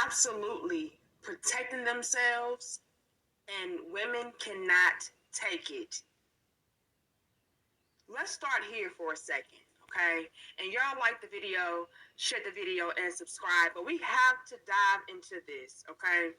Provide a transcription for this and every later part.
absolutely protecting themselves, and women cannot take it. Let's start here for a second, okay? And y'all like the video, share the video, and subscribe. But we have to dive into this, okay?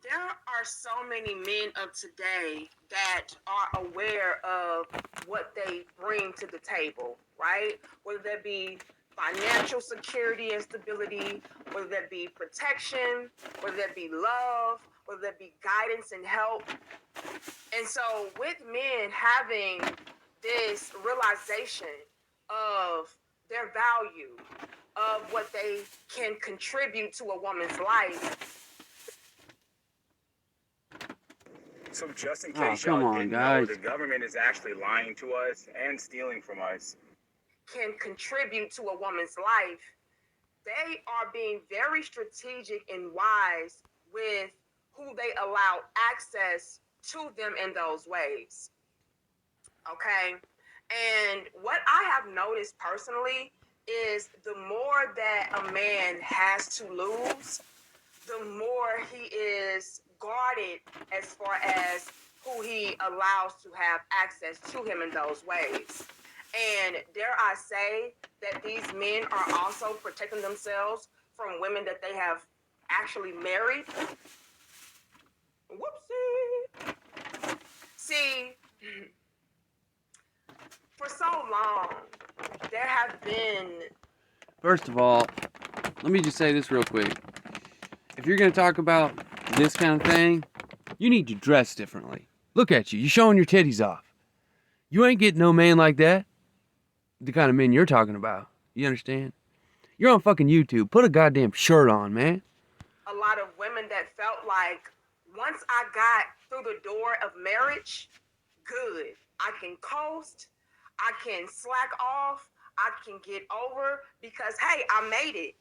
There are so many men of today that are aware of what they bring to the table, right? Whether that be financial security and stability, whether that be protection, whether that be love, whether that be guidance and help. And so with men having this realization of their value, of what they can contribute to a woman's life. So just in case y'all didn't know, the government is actually lying to us and stealing from us. Can contribute to a woman's life. They are being very strategic and wise with who they allow access to them in those ways. Okay? And what I have noticed personally is the more that a man has to lose, the more he is guarded as far as who he allows to have access to him in those ways. And dare I say that these men are also protecting themselves from women that they have actually married. Whoopsie. See, for so long, there have been... First of all, let me just say this real quick. If you're going to talk about this kind of thing, you need to dress differently. Look at you. You're showing your titties off. You ain't getting no man like that. The kind of men you're talking about. You understand? You're on fucking YouTube. Put a goddamn shirt on, man. A lot of women that felt like once I got through the door of marriage, good. I can coast. I can slack off. I can get over because, hey, I made it.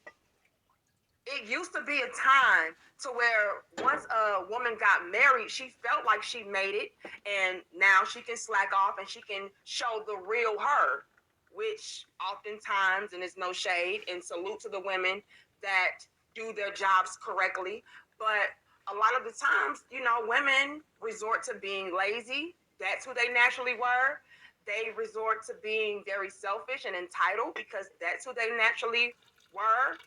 It used to be a time to where once a woman got married, she felt like she made it, and now she can slack off and she can show the real her, which oftentimes, and it's no shade, and salute to the women that do their jobs correctly, but a lot of the times, you know, women resort to being lazy. That's who they naturally were. They resort to being very selfish and entitled because that's who they naturally were.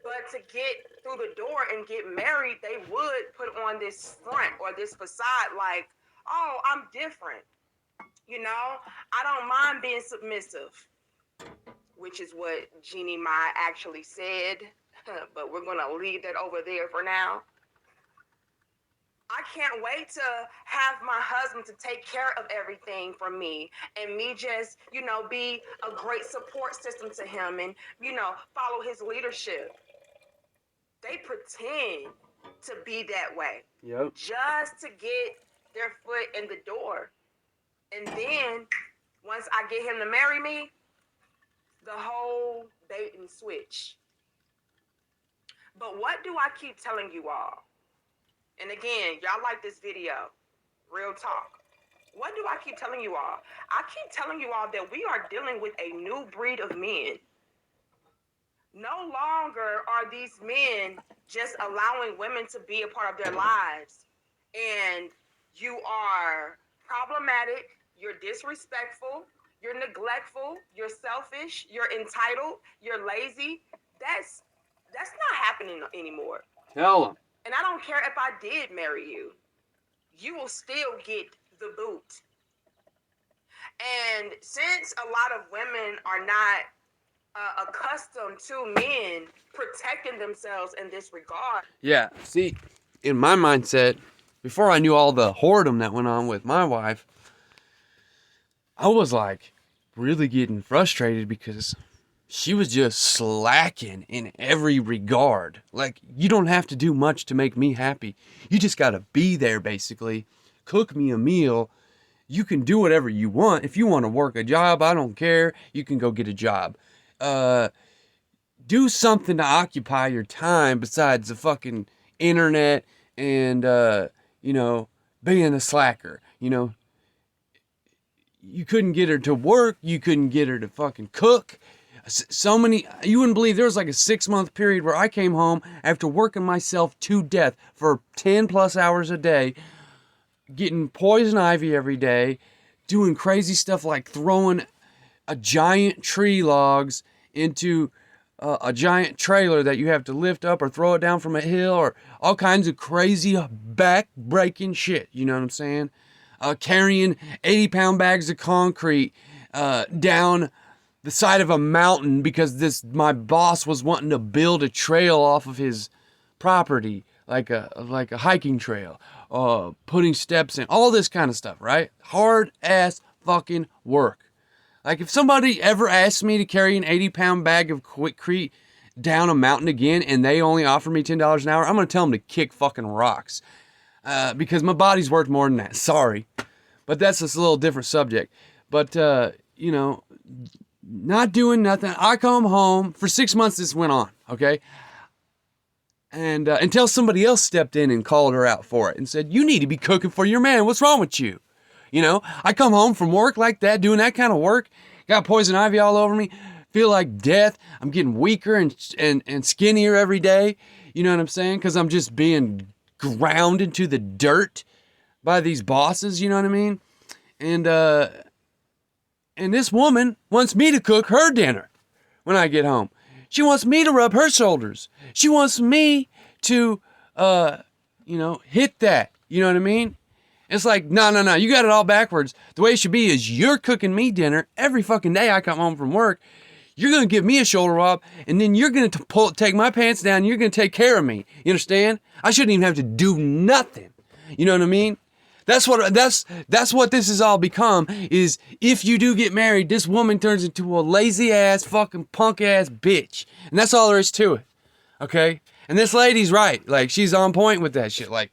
But to get through the door and get married, they would put on this front or this facade like, oh, I'm different. You know, I don't mind being submissive, which is what Jeannie Mai actually said. But we're going to leave that over there for now. I can't wait to have my husband to take care of everything for me and me just, you know, be a great support system to him and, you know, follow his leadership. They pretend to be that way. Yep. Just to get their foot in the door. And then once I get him to marry me, the whole bait and switch. But what do I keep telling you all? And again, y'all like this video. Real talk. What do I keep telling you all? I keep telling you all that we are dealing with a new breed of men. No longer are these men just allowing women to be a part of their lives. And you are problematic, you're disrespectful, you're neglectful, you're selfish, you're entitled, you're lazy. That's not happening anymore. Tell them. And I don't care if I did marry you. You will still get the boot. And since a lot of women are not accustomed to men protecting themselves in this regard. Yeah, see, in my mindset, before I knew all the whoredom that went on with my wife, I was like really getting frustrated because she was just slacking in every regard. Like, you don't have to do much to make me happy. You just got to be there, basically. Cook me a meal. You can do whatever you want. If you want to work a job, I don't care. You can go get a job. Do something to occupy your time besides the fucking internet and, you know, being a slacker. You know, you couldn't get her to work. You couldn't get her to fucking cook. So many, you wouldn't believe, there was like a 6-month period where I came home after working myself to death for 10 plus hours a day, getting poison ivy every day, doing crazy stuff like throwing a giant tree logs into a giant trailer that you have to lift up or throw it down from a hill, or all kinds of crazy back-breaking shit, you know what I'm saying? Carrying 80-pound bags of concrete down the side of a mountain because my boss was wanting to build a trail off of his property, like a hiking trail, putting steps in, all this kind of stuff, right? Hard ass fucking work. Like, if somebody ever asked me to carry an 80-pound bag of quickcrete down a mountain again and they only offer me $10 an hour, I'm going to tell them to kick fucking rocks. Because my body's worth more than that. Sorry. But that's just a little different subject. But, you know, not doing nothing. I come home. For 6 months this went on, okay? And until somebody else stepped in and called her out for it and said, you need to be cooking for your man. What's wrong with you? You know, I come home from work like that, doing that kind of work, got poison ivy all over me, feel like death. I'm getting weaker and skinnier every day. You know what I'm saying? Because I'm just being ground into the dirt by these bosses, you know what I mean? And this woman wants me to cook her dinner when I get home. She wants me to rub her shoulders. She wants me to, hit that. You know what I mean? It's like, no, you got it all backwards. The way it should be is you're cooking me dinner every fucking day I come home from work. You're going to give me a shoulder rub, and then you're going to take my pants down, and you're going to take care of me. You understand? I shouldn't even have to do nothing. You know what I mean? That's what this has all become, is if you do get married, this woman turns into a lazy-ass, fucking punk-ass bitch. And that's all there is to it. Okay? And this lady's right. Like, she's on point with that shit. Like,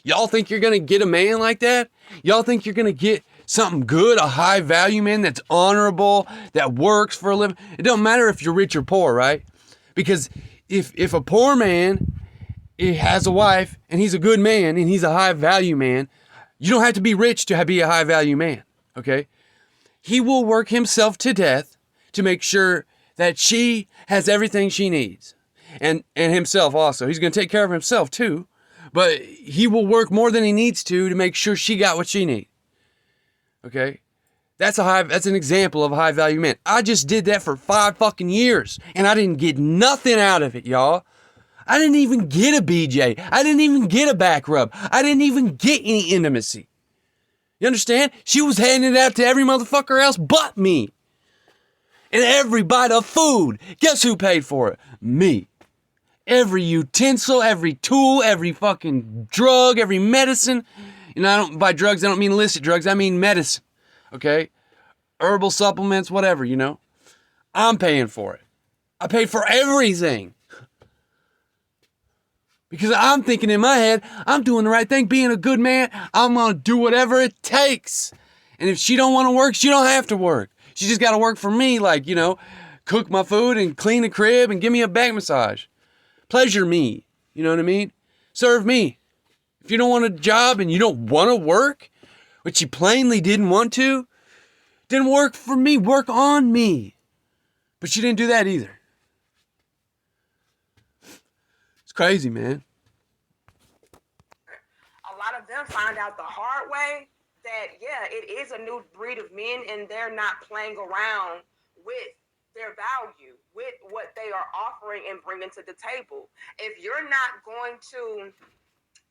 y'all think you're going to get a man like that? Y'all think you're going to get something good, a high value man that's honorable, that works for a living? It don't matter if you're rich or poor, right? Because if a poor man has a wife and he's a good man and he's a high value man, you don't have to be rich to be a high value man, okay? He will work himself to death to make sure that she has everything she needs. And himself also. He's going to take care of himself too. But he will work more than he needs to make sure she got what she needs. Okay? That's an example of a high value man. I just did that for 5 fucking years. And I didn't get nothing out of it, y'all. I didn't even get a BJ. I didn't even get a back rub. I didn't even get any intimacy. You understand? She was handing it out to every motherfucker else but me. And every bite of food, guess who paid for it? Me. Every utensil, every tool, every fucking drug, every medicine. You know, by drugs, I don't mean illicit drugs. I mean medicine. Okay? Herbal supplements, whatever, you know. I'm paying for it. I paid for everything. Because I'm thinking in my head, I'm doing the right thing, being a good man. I'm going to do whatever it takes. And if she don't want to work, she don't have to work. She just got to work for me, like, you know, cook my food and clean the crib and give me a back massage. Pleasure me. You know what I mean? Serve me. If you don't want a job and you don't want to work, which you plainly didn't want to, then work for me. Work on me. But she didn't do that either. It's crazy, man. A lot of them find out the hard way that, yeah, it is a new breed of men and they're not playing around with their value, with what they are offering and bringing to the table. If you're not going to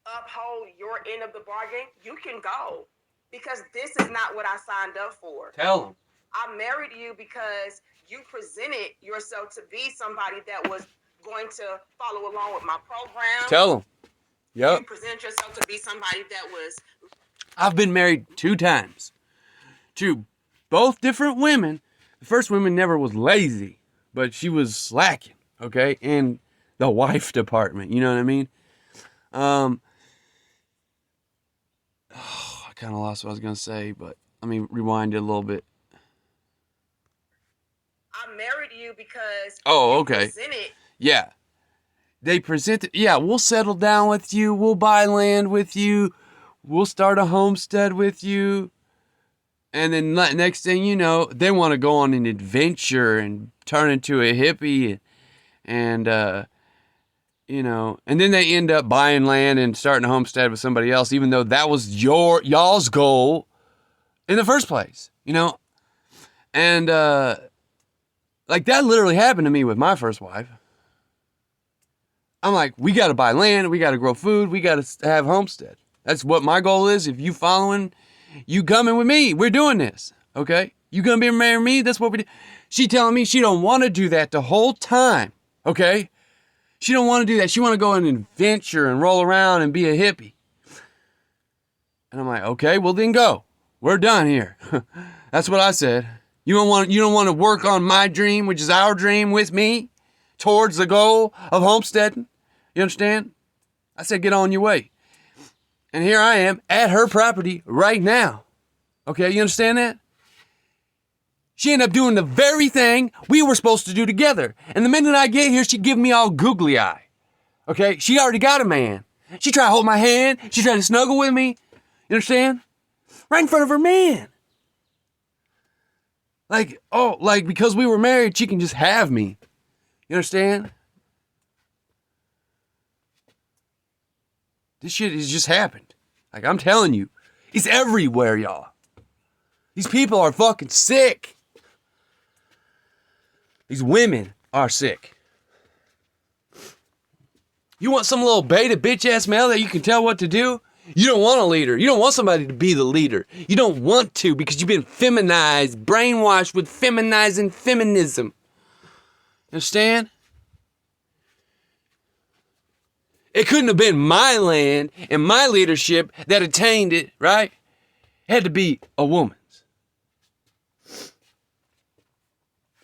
uphold your end of the bargain, you can go, because this is not what I signed up for. Tell them. I married you because you presented yourself to be somebody that was going to follow along with my program. Tell them. Yep. You presented yourself to be somebody that was... I've been married 2 times to both different women. The first woman never was lazy, but she was slacking, okay, in the wife department, you know what I mean? I kind of lost what I was going to say, but let me rewind it a little bit. I married you because okay. Presented. Yeah. They presented, yeah, we'll settle down with you, we'll buy land with you, we'll start a homestead with you. And then next thing you know, they want to go on an adventure and turn into a hippie and and then they end up buying land and starting a homestead with somebody else, even though that was y'all's goal in the first place, And like that literally happened to me with my first wife. I'm like, we got to buy land, we got to grow food, we got to have homestead. That's what my goal is. If you following, you coming with me. We're doing this, okay? You gonna be marrying me? That's what we do. She telling me she don't want to do that the whole time, okay? She don't want to do that. She want to go on an adventure and roll around and be a hippie. And I'm like, okay, well then go. We're done here. That's what I said. You don't want to work on my dream, which is our dream, with me towards the goal of homesteading. You understand? I said, get on your way. And here I am at her property right now. Okay, you understand that? She ended up doing the very thing we were supposed to do together. And the minute I get here, she give me all googly eye. Okay, she already got a man. She tried to hold my hand. She tried to snuggle with me. You understand? Right in front of her man. Like because we were married, she can just have me. You understand? This shit has just happened. Like, I'm telling you, it's everywhere, y'all. These people are fucking sick. These women are sick. You want some little beta bitch ass male that you can tell what to do? You don't want a leader. You don't want somebody to be the leader. You don't want to because you've been feminized, brainwashed with feminizing feminism. Understand? It couldn't have been my land and my leadership that attained it, right? It had to be a woman's.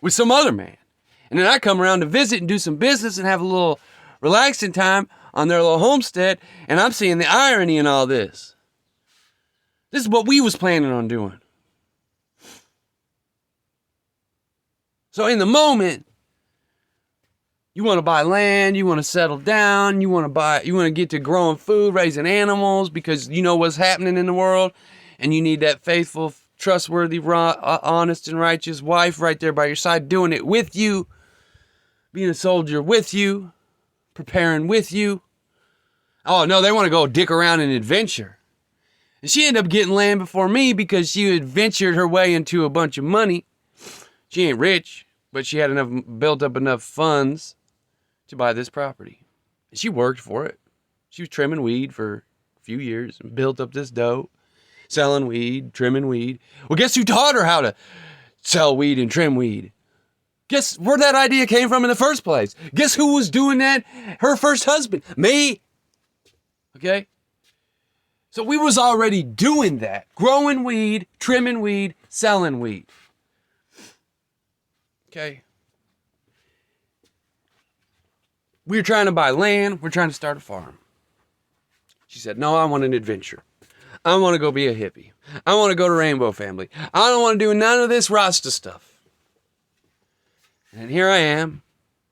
With some other man. And then I come around to visit and do some business and have a little relaxing time on their little homestead, and I'm seeing the irony in all this. This is what we was planning on doing. So in the moment, you want to buy land, you want to settle down, you want to get to growing food, raising animals, because you know what's happening in the world, and you need that faithful, trustworthy, honest, and righteous wife right there by your side, doing it with you, being a soldier with you, preparing with you. Oh no, they want to go dick around and adventure. And she ended up getting land before me because she adventured her way into a bunch of money. She ain't rich, but she had built up enough funds to buy this property. And she worked for it. She was trimming weed for a few years and built up this dough, selling weed, trimming weed. Well, guess who taught her how to sell weed and trim weed? Guess where that idea came from in the first place? Guess who was doing that? Her first husband. Me. Okay? So we was already doing that. Growing weed, trimming weed, selling weed. Okay? We were trying to buy land. We're trying to start a farm. She said, no, I want an adventure. I want to go be a hippie. I want to go to Rainbow Family. I don't want to do none of this Rasta stuff. And here I am,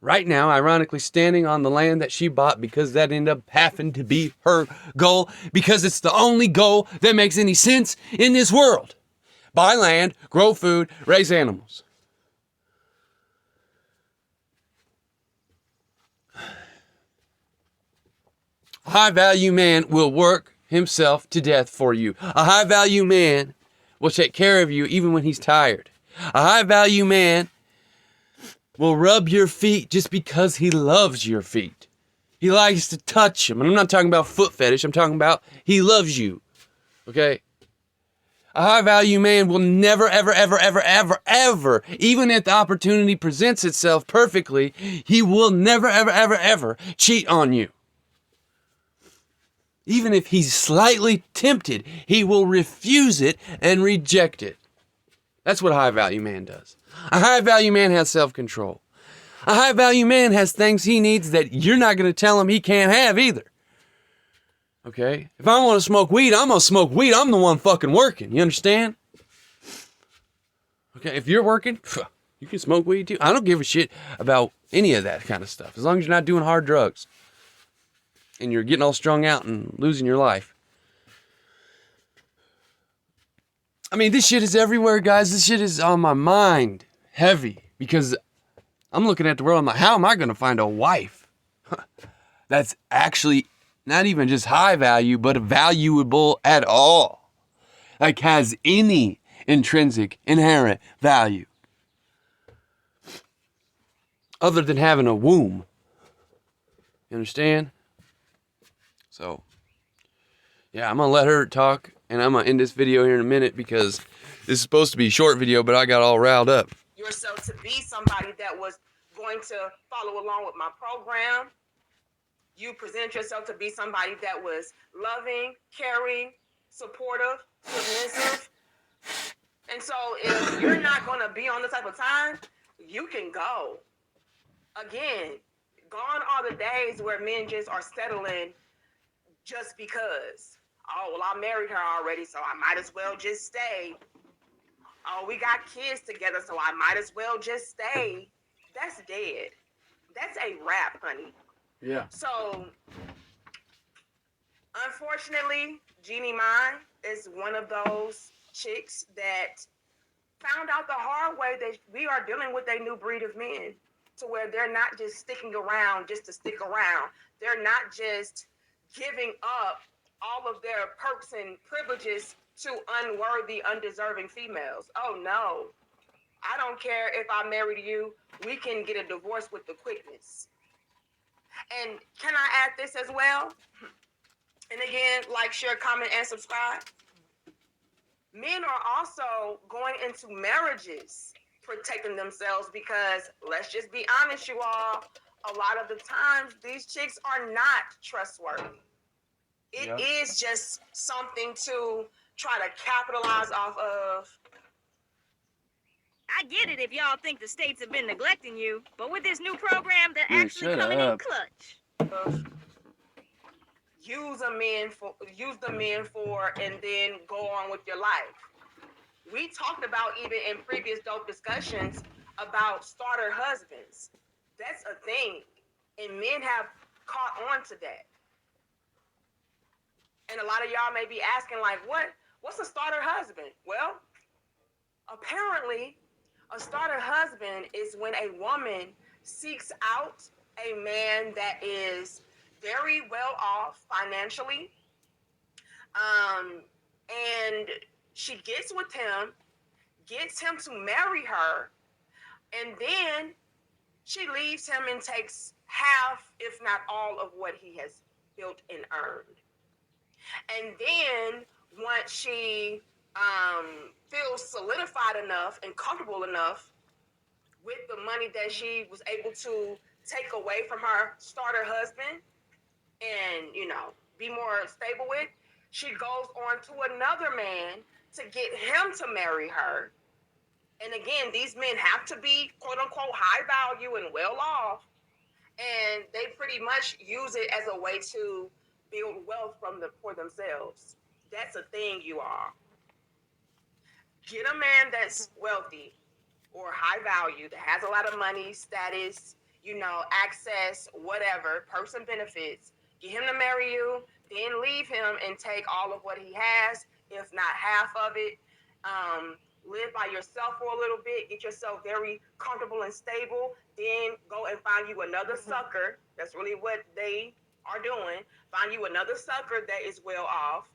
right now, ironically standing on the land that she bought because that ended up having to be her goal, because it's the only goal that makes any sense in this world. Buy land, grow food, raise animals. A high-value man will work himself to death for you. A high-value man will take care of you even when he's tired. A high-value man will rub your feet just because he loves your feet. He likes to touch them. And I'm not talking about foot fetish. I'm talking about he loves you. Okay? A high-value man will never, ever, ever, ever, ever, ever, even if the opportunity presents itself perfectly, he will never, ever, ever, ever cheat on you. Even if he's slightly tempted, he will refuse it and reject it. That's what a high-value man does. A high-value man has self-control. A high-value man has things he needs that you're not going to tell him he can't have either. Okay? If I want to smoke weed, I'm going to smoke weed. I'm the one fucking working. You understand? Okay, if you're working, you can smoke weed too. I don't give a shit about any of that kind of stuff, as long as you're not doing hard drugs and you're getting all strung out and losing your life. I mean, this shit is everywhere, guys. This shit is on my mind heavy because I'm looking at the world. I'm like, how am I going to find a wife that's actually not even just high value, but valuable at all? Like, has any intrinsic, inherent value other than having a womb. You understand? So, yeah, I'm going to let her talk, and I'm going to end this video here in a minute because this is supposed to be a short video, but I got all riled up. Yourself to be somebody that was going to follow along with my program. You present yourself to be somebody that was loving, caring, supportive, submissive. And so if you're not going to be on this type of time, you can go. Again, gone are the days where men just are settling just because. Oh, well, I married her already, so I might as well just stay. Oh, we got kids together, so I might as well just stay. That's dead. That's a wrap, honey. Yeah. So, unfortunately, Jeannie Mine is one of those chicks that found out the hard way that we are dealing with a new breed of men, to where they're not just sticking around just to stick around. They're not just giving up all of their perks and privileges to unworthy, undeserving females. Oh no. I don't care if I married you. We can get a divorce with the quickness. And can I add this as well? And again, like, share, comment, and subscribe. Men are also going into marriages protecting themselves because, let's just be honest, you all, a lot of the times these chicks are not trustworthy. It is just something to try to capitalize off of. I get it if y'all think the states have been neglecting you, but with this new program, they're actually coming in clutch. Use the men for, and then go on with your life. We talked about, even in previous dope discussions, about starter husbands. That's a thing, and men have caught on to that. And a lot of y'all may be asking, like, what's a starter husband? Well, apparently, a starter husband is when a woman seeks out a man that is very well off financially, and she gets with him, gets him to marry her, and then she leaves him and takes half, if not all, of what he has built and earned. And then once she feels solidified enough and comfortable enough with the money that she was able to take away from her starter husband and, be more stable with, she goes on to another man to get him to marry her. And again, these men have to be, quote unquote, high value and well off. And they pretty much use it as a way to build wealth for themselves. That's a thing, you all. Get a man that's wealthy or high value, that has a lot of money, status, access, whatever, person benefits. Get him to marry you, then leave him and take all of what he has, if not half of it. Live by yourself for a little bit, get yourself very comfortable and stable, then go and find you another sucker. That's really what they are doing. Find you another sucker that is well off,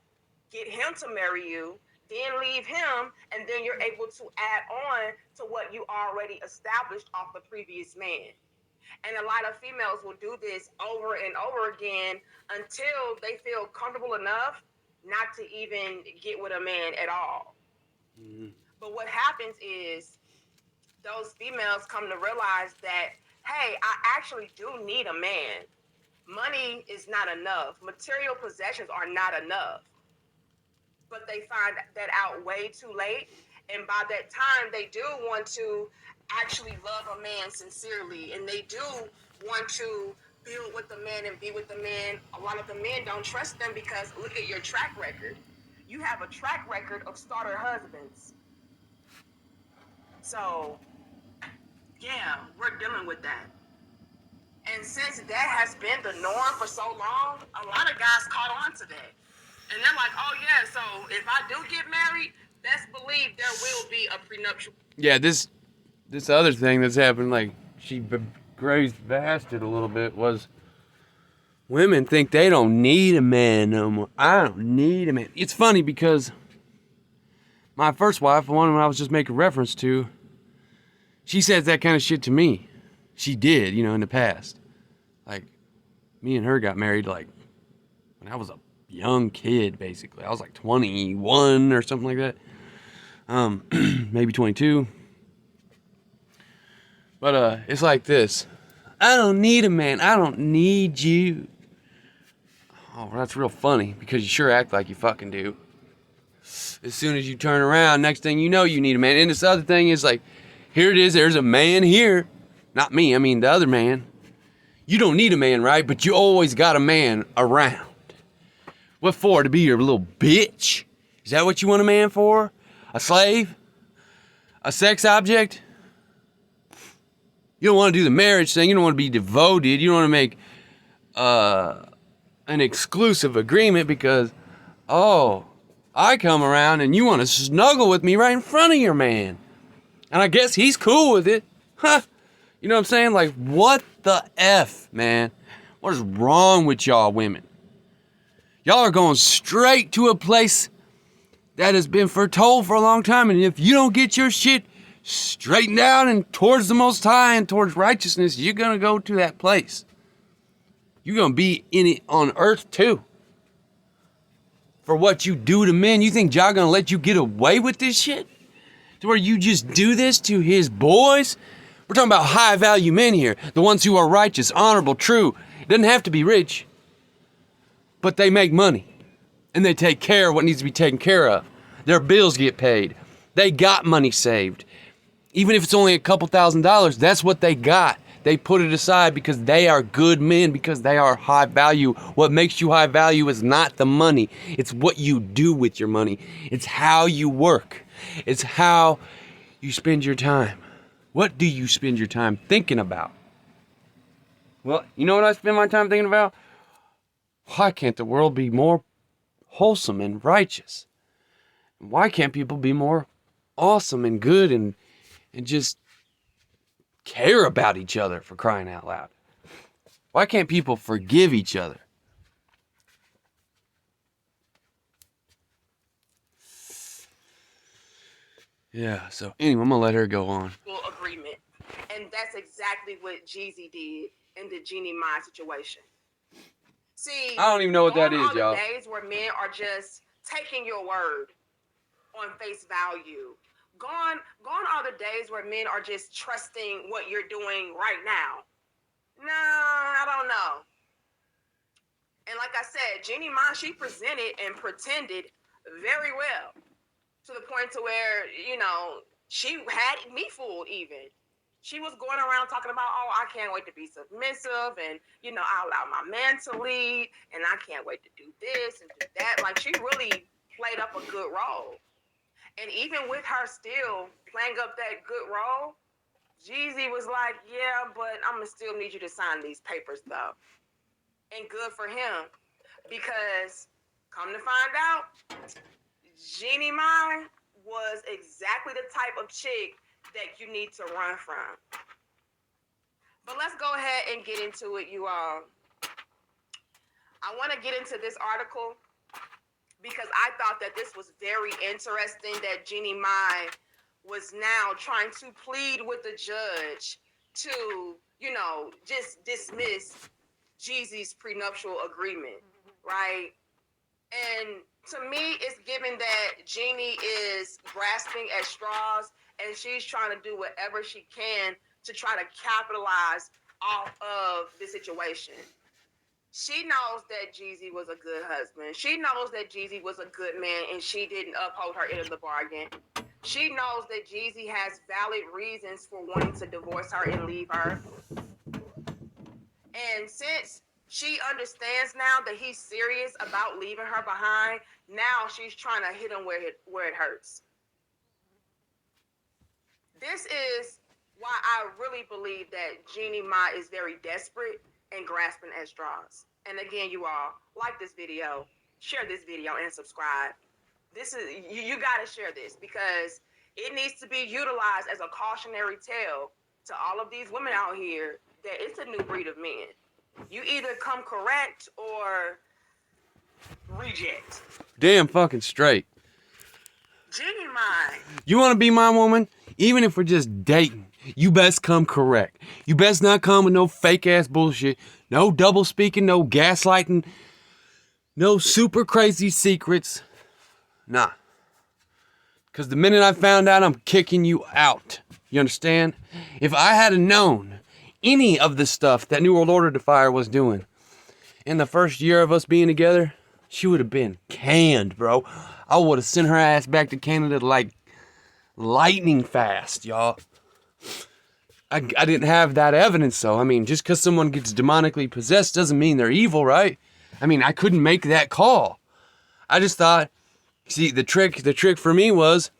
get him to marry you, then leave him, and then you're able to add on to what you already established off the previous man. And a lot of females will do this over and over again until they feel comfortable enough not to even get with a man at all. Mm-hmm. But what happens is those females come to realize that, hey, I actually do need a man. Money is not enough. Material possessions are not enough. But they find that out way too late. And by that time, they do want to actually love a man sincerely. And they do want to build with the man and be with the man. A lot of the men don't trust them because look at your track record. You have a track record of starter husbands. So, yeah, we're dealing with that. And since that has been the norm for so long, a lot of guys caught on to that. And they're like, oh, yeah, so if I do get married, best believe there will be a prenuptial. Yeah, this other thing that's happened, like she grazed past it a little bit, was women think they don't need a man no more. I don't need a man. It's funny because my first wife, the one I was just making reference to, she says that kind of shit to me. She did, in the past. Like, me and her got married, like, when I was a young kid, basically. I was like 21 or something like that. Maybe 22. But, it's like this. I don't need a man. I don't need you. Oh, that's real funny, because you sure act like you fucking do. As soon as you turn around, next thing you know, you need a man. And this other thing is like, here it is, there's a man here. Not me, I mean the other man. You don't need a man, right? But you always got a man around. What for? To be your little bitch? Is that what you want a man for? A slave? A sex object? You don't want to do the marriage thing. You don't want to be devoted. You don't want to make an exclusive agreement because, oh, I come around and you want to snuggle with me right in front of your man. And I guess he's cool with it. Huh. You know what I'm saying? Like, what the F, man? What is wrong with y'all women? Y'all are going straight to a place that has been foretold for a long time. And if you don't get your shit straightened out and towards the Most High and towards righteousness, you're going to go to that place. You're going to be in it on earth too. For what you do to men, you think y'all going to let you get away with this shit? To where you just do this to his boys? We're talking about high value men here. The ones who are righteous, honorable, true. It doesn't have to be rich. But they make money. And they take care of what needs to be taken care of. Their bills get paid. They got money saved. Even if it's only a couple $1,000s, that's what they got. They put it aside because they are good men, because they are high value. What makes you high value is not the money. It's what you do with your money. It's how you work. It's how you spend your time. What do you spend your time thinking about? Well, you know what I spend my time thinking about? Why can't the world be more wholesome and righteous? Why can't people be more awesome and good and just care about each other, for crying out loud? Why can't people forgive each other? Yeah, so anyway, I'm gonna let her go on. Agreement. And that's exactly what Jeezy did in the Jeannie Mai situation. See, I don't even know what that is, y'all. Gone are the days where men are just taking your word on face value. Gone are the days where men are just trusting what you're doing right now. No, I don't know. And like I said, Jeannie Mai, she presented and pretended very well, to the point to where, she had me fooled even. She was going around talking about, oh, I can't wait to be submissive, and, I allow my man to lead, and I can't wait to do this and do that. Like, she really played up a good role. And even with her still playing up that good role, Jeezy was like, yeah, but I'm going to still need you to sign these papers, though. And good for him, because come to find out, Jeannie Mai was exactly the type of chick that you need to run from. But let's go ahead and get into it, you all. I want to get into this article because I thought that this was very interesting, that Jeannie Mai was now trying to plead with the judge to, just dismiss Jeezy's prenuptial agreement, right? And to me, it's given that Jeannie is grasping at straws, and she's trying to do whatever she can to try to capitalize off of the situation. She knows that Jeezy was a good husband. She knows that Jeezy was a good man, and she didn't uphold her end of the bargain. She knows that Jeezy has valid reasons for wanting to divorce her and leave her. And since she understands now that he's serious about leaving her behind, now she's trying to hit him where it hurts. This is why I really believe that Jeannie Mai is very desperate and grasping at straws. And again, you all, like this video, share this video, and subscribe. This is you got to share this because it needs to be utilized as a cautionary tale to all of these women out here that it's a new breed of men. You either come correct or reject. Damn fucking straight. Genie mine. You want to be my woman? Even if we're just dating, you best come correct. You best not come with no fake ass bullshit, no double speaking, no gaslighting, no super crazy secrets. Nah. Because the minute I found out, I'm kicking you out. You understand? If I had known any of the stuff that New World Order Defier was doing in the first year of us being together, she would have been canned, bro. I would have sent her ass back to Canada like lightning fast, y'all. I didn't have that evidence, though. I mean, just because someone gets demonically possessed doesn't mean they're evil, right? I mean, I couldn't make that call. I just thought, see, the trick for me was,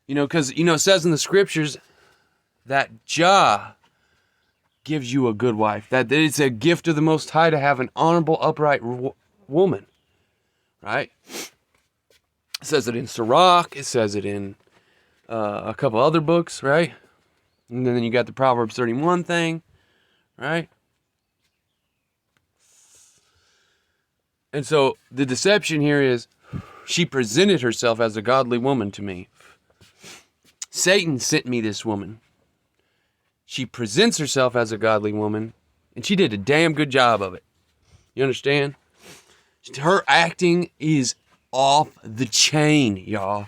because, it says in the scriptures that Jah gives you a good wife. That it's a gift of the Most High to have an honorable, upright woman, right? It says it in Sirach. It says it in a couple other books, right? And then you got the Proverbs 31 thing, right? And so the deception here is she presented herself as a godly woman to me. Satan sent me this woman. She presents herself as a godly woman, and she did a damn good job of it. You understand? Her acting is off the chain, y'all.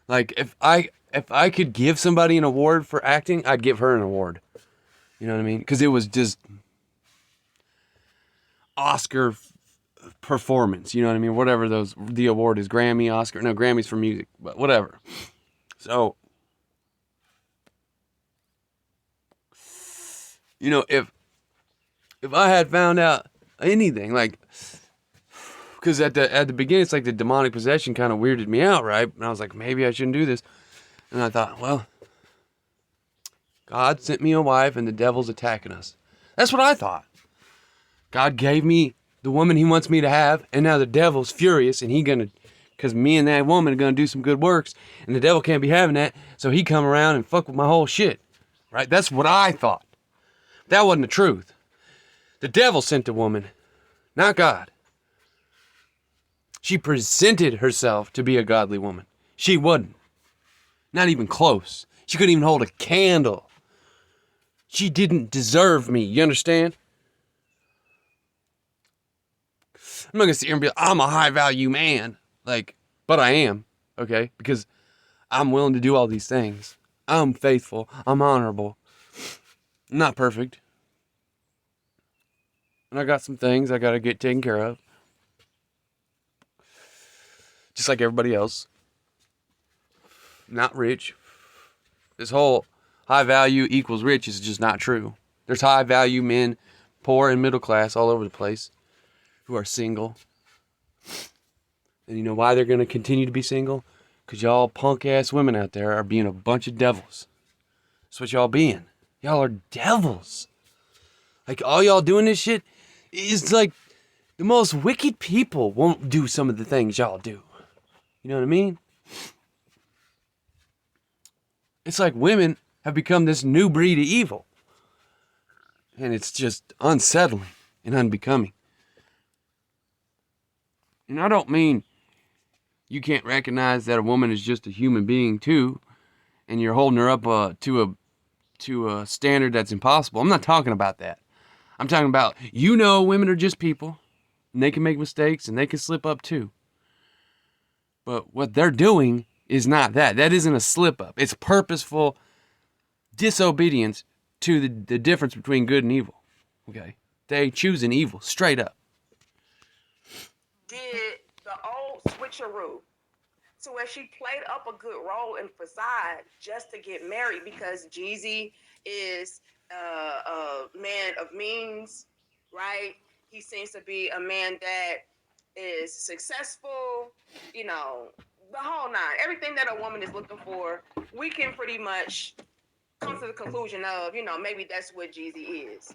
Like, if I could give somebody an award for acting, I'd give her an award. You know what I mean? Because it was just Oscar performance. You know what I mean? Whatever the award is, Grammy, Oscar. No, Grammy's for music, but whatever. So, if I had found out anything, like, because at the beginning, it's like the demonic possession kind of weirded me out, right? And I was like, maybe I shouldn't do this. And I thought, well, God sent me a wife and the devil's attacking us. That's what I thought. God gave me the woman he wants me to have, and now the devil's furious, and because me and that woman are gonna do some good works, and the devil can't be having that, so he come around and fuck with my whole shit, right? That's what I thought. That wasn't the truth. The devil sent the woman, not God. She presented herself to be a godly woman. She wasn't. Not even close. She couldn't even hold a candle. She didn't deserve me. You understand? I'm not going to sit here and be like, I'm a high value man. But I am. Okay? Because I'm willing to do all these things. I'm faithful. I'm honorable. I'm not perfect. And I got some things I got to get taken care of. Just like everybody else. Not rich. This whole high value equals rich is just not true. There's high value men, poor and middle class all over the place, who are single. And you know why they're going to continue to be single? Because y'all punk ass women out there are being a bunch of devils. That's what y'all being. Y'all are devils. Like, all y'all doing this shit is like the most wicked people won't do some of the things y'all do. You know what I mean? It's like women have become this new breed of evil. And it's just unsettling and unbecoming. And I don't mean you can't recognize that a woman is just a human being too, and you're holding her up to a standard that's impossible. I'm not talking about that. I'm talking about, women are just people, and they can make mistakes, and they can slip up too. But what they're doing is not that. That isn't a slip up. It's purposeful disobedience to the difference between good and evil. Okay? They choosing evil, straight up. Did the old switcheroo to where she played up a good role in facade just to get married because Jeezy is a man of means, right? He seems to be a man that is successful, the whole nine. Everything that a woman is looking for, we can pretty much come to the conclusion of, maybe that's what Jeezy is,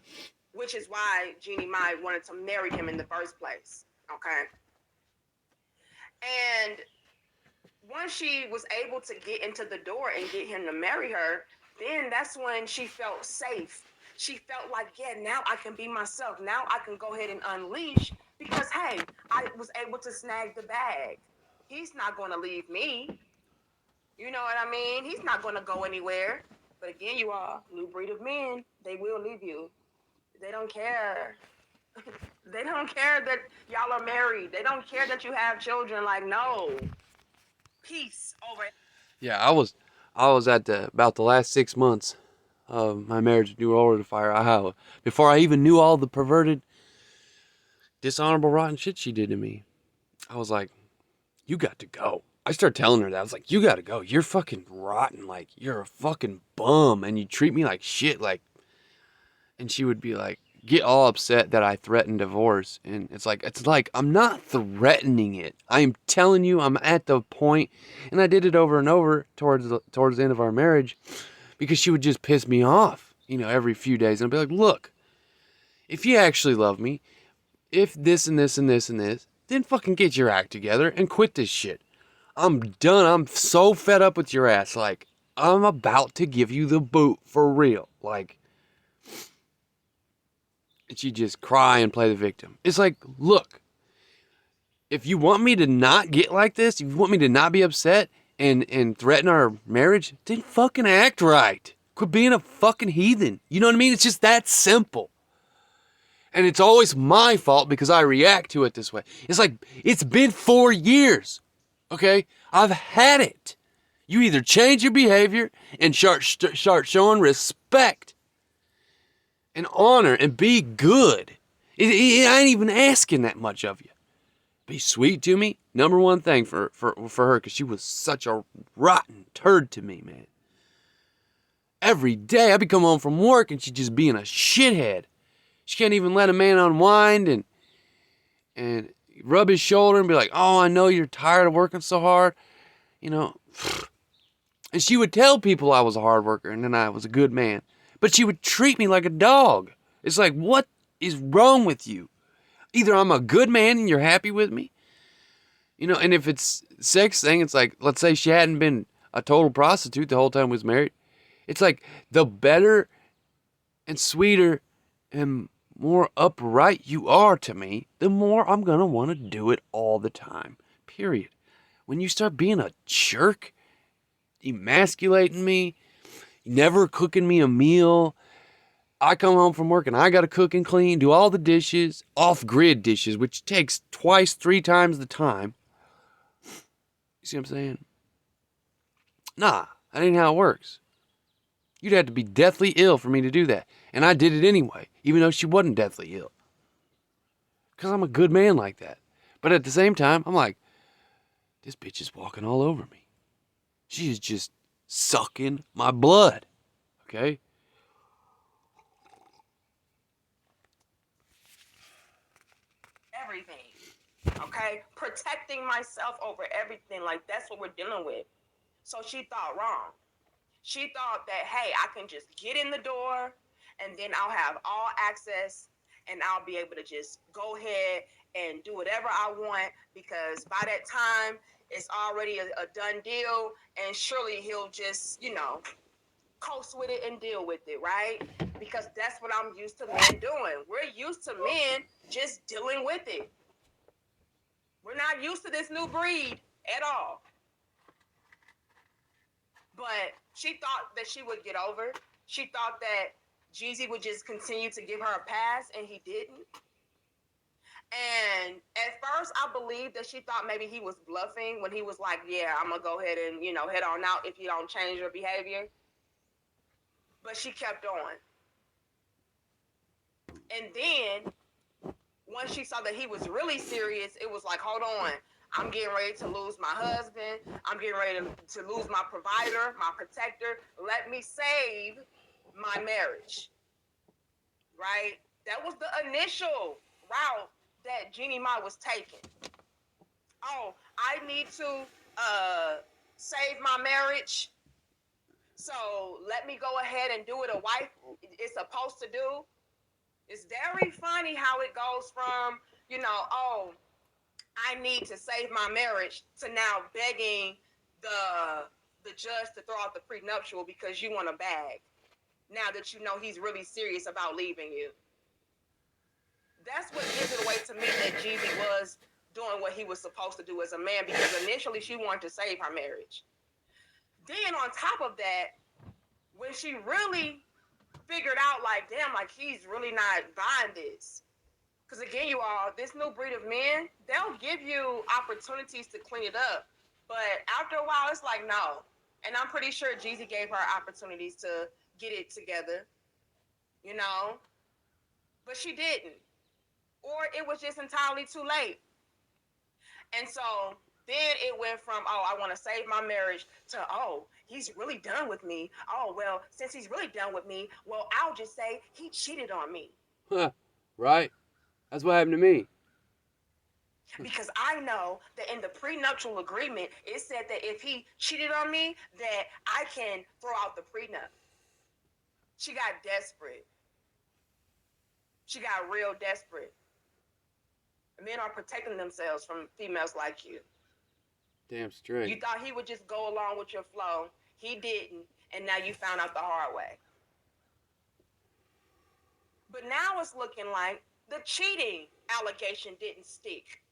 which is why Jeannie Mai wanted to marry him in the first place, okay? And once she was able to get into the door and get him to marry her, then that's when she felt safe. She felt like, yeah, now I can be myself. Now I can go ahead and unleash because, hey, I was able to snag the bag. He's not going to leave me. You know what I mean? He's not going to go anywhere. But again, you are new breed of men. They will leave you. They don't care. They don't care that y'all are married. They don't care that you have children. Like, no. Peace over. Yeah, I was at about the last 6 months of my marriage with New Order Fire. Before I even knew all the perverted, dishonorable, rotten shit she did to me, I was like, you got to go. I started telling her that. I was like, you got to go. You're fucking rotten. Like, you're a fucking bum. And you treat me like shit. Like, and she would be like, get all upset that I threatened divorce. And it's like, I'm not threatening it. I'm telling you, I'm at the point, and I did it over and over towards the end of our marriage because she would just piss me off, every few days. And I'd be like, look, if you actually love me, if this and this and this and this, then fucking get your act together and quit this shit. I'm done. I'm so fed up with your ass. Like, I'm about to give you the boot for real. Like, and she'd just cry and play the victim. It's like, look, if you want me to not get like this, if you want me to not be upset and threaten our marriage, then fucking act right. Quit being a fucking heathen. You know what I mean? It's just that simple. And it's always my fault because I react to it this way. It's like, it's been 4 years. Okay? I've had it. You either change your behavior and start showing respect and honor and be good. I ain't even asking that much of you. Be sweet to me. Number one thing for her, because she was such a rotten turd to me, man. Every day I'd be coming home from work and she'd just being a shithead. She can't even let a man unwind and rub his shoulder and be like, oh, I know you're tired of working so hard. And she would tell people I was a hard worker and then I was a good man. But she would treat me like a dog. It's like, what is wrong with you? Either I'm a good man and you're happy with me, and if it's sex thing, it's like, let's say she hadn't been a total prostitute the whole time we was married. It's like, the better and sweeter and more upright you are to me, the more I'm going to want to do it all the time. Period. When you start being a jerk, emasculating me, never cooking me a meal, I come home from work and I got to cook and clean, do all the dishes, off-grid dishes, which takes 2, 3 times the time. You see what I'm saying? Nah, that ain't how it works. You'd have to be deathly ill for me to do that. And I did it anyway, even though she wasn't deathly ill. Because I'm a good man like that. But at the same time, I'm like, this bitch is walking all over me. She is just sucking my blood. Okay? Everything. Okay? Protecting myself over everything. Like, that's what we're dealing with. So she thought wrong. She thought that, hey, I can just get in the door and then I'll have all access and I'll be able to just go ahead and do whatever I want because by that time it's already a done deal and surely he'll just, coast with it and deal with it, right? Because that's what I'm used to men doing. We're used to men just dealing with it. We're not used to this new breed at all. But she thought that she would get over. She thought that Jeezy would just continue to give her a pass, and he didn't. And at first, I believed that she thought maybe he was bluffing when he was like, yeah, I'm going to go ahead and, head on out if you don't change your behavior. But she kept on. And then, once she saw that he was really serious, it was like, hold on. I'm getting ready to lose my husband. I'm getting ready to lose my provider, my protector. Let me save my marriage. Right? That was the initial route that Jeannie Mai was taking. Oh, I need to save my marriage. So let me go ahead and do what a wife is supposed to do. It's very funny how it goes from, oh, I need to save my marriage to now begging the judge to throw out the prenuptial because you want a bag. Now that you know he's really serious about leaving you. That's what gives it away to me that Jeezy was doing what he was supposed to do as a man, because initially she wanted to save her marriage. Then on top of that, when she really figured out, like, damn, like he's really not buying this. Because again, you all, this new breed of men, they'll give you opportunities to clean it up. But after a while, it's like, no. And I'm pretty sure Jeezy gave her opportunities to get it together, you know? But she didn't. Or it was just entirely too late. And so then it went from, oh, I want to save my marriage to, oh, he's really done with me. Oh, well, since he's really done with me, well, I'll just say he cheated on me. Huh. Right. That's what happened to me. Because I know that in the prenuptial agreement, it said that if he cheated on me, that I can throw out the prenup. She got desperate. She got real desperate. Men are protecting themselves from females like you. Damn straight. You thought he would just go along with your flow. He didn't, and now you found out the hard way. But now it's looking like the cheating allegation didn't stick.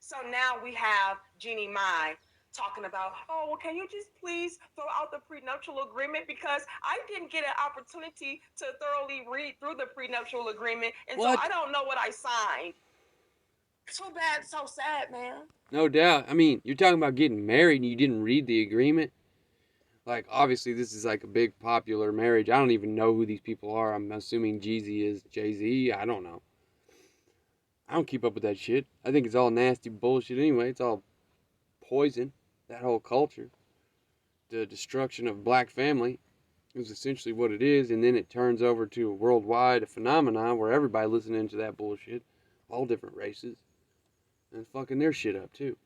So now we have Jeannie Mai talking about, oh, well, can you just please throw out the prenuptial agreement, because I didn't get an opportunity to thoroughly read through the prenuptial agreement, and What? so I don't know what I signed. So bad, so sad, man. No doubt. I mean, you're talking about getting married and you didn't read the agreement. Like, obviously, this is like a big popular marriage. I don't even know who these people are. I'm assuming Jeezy is Jay-Z. I don't know. I don't keep up with that shit. I think it's all nasty bullshit anyway. It's all poison. That whole culture. The destruction of black family is essentially what it is. And then it turns over to a worldwide phenomenon where everybody listening to that bullshit. All different races. And fucking their shit up, too.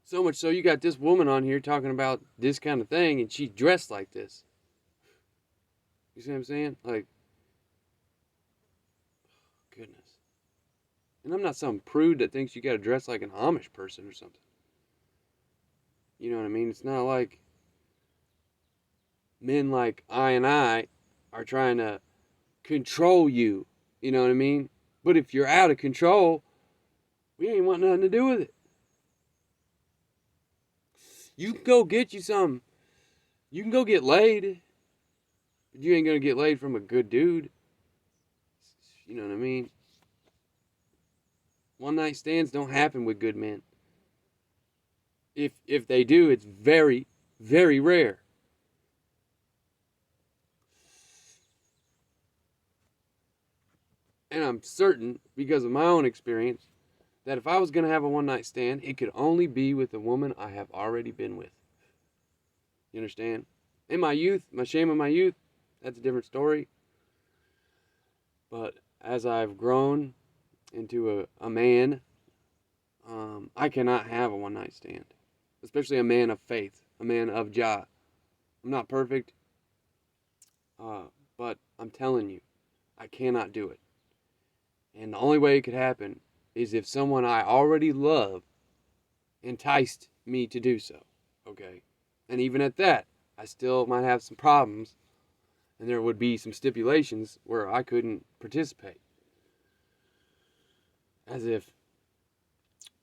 So much so, you got this woman on here talking about this kind of thing, and she's dressed like this. You see what I'm saying? Like, goodness. And I'm not some prude that thinks you gotta dress like an Amish person or something. You know what I mean? It's not like men like I and I are trying to control you. You know what I mean? But if you're out of control, we ain't want nothing to do with it. You can go get you some. You can go get laid. But you ain't gonna get laid from a good dude. You know what I mean? One night stands don't happen with good men. If they do, it's very, very rare. And I'm certain, because of my own experience, that if I was going to have a one night stand, it could only be with a woman I have already been with. You understand? In my youth, my shame of my youth, that's a different story. But as I've grown into a man, I cannot have a one night stand. Especially a man of faith, a man of Jah. I'm not perfect, but I'm telling you, I cannot do it. And the only way it could happen is if someone I already love enticed me to do so. Okay? And even at that, I still might have some problems, and there would be some stipulations where I couldn't participate. As if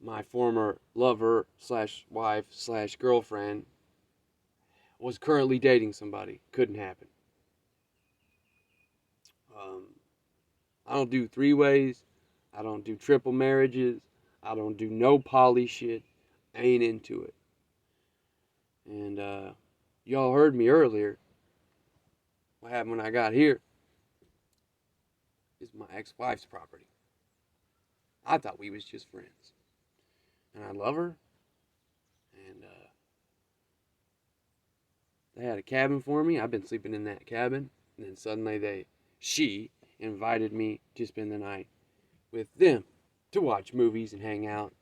my former lover slash wife slash girlfriend was currently dating somebody. Couldn't happen. I don't do three-ways. I don't do triple marriages. I don't do no poly shit. I ain't into it. And y'all heard me earlier. What happened when I got here is my ex-wife's property. I thought we was just friends. And I love her. And they had a cabin for me. I've been sleeping in that cabin. And then suddenly she invited me to spend the night with them to watch movies and hang out.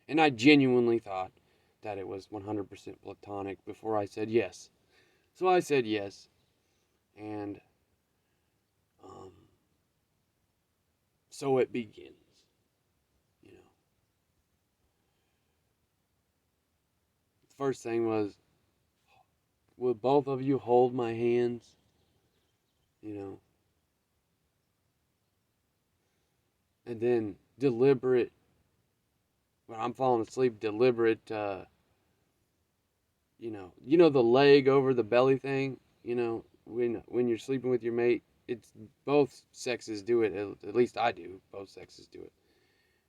And I genuinely thought that it was 100% platonic before I said yes. So I said yes. And So it begins. You know. The first thing was, will both of you hold my hands? You know. And then deliberate, when I'm falling asleep, deliberate, you know the leg over the belly thing, when you're sleeping with your mate, it's both sexes do it, at least I do, both sexes do it.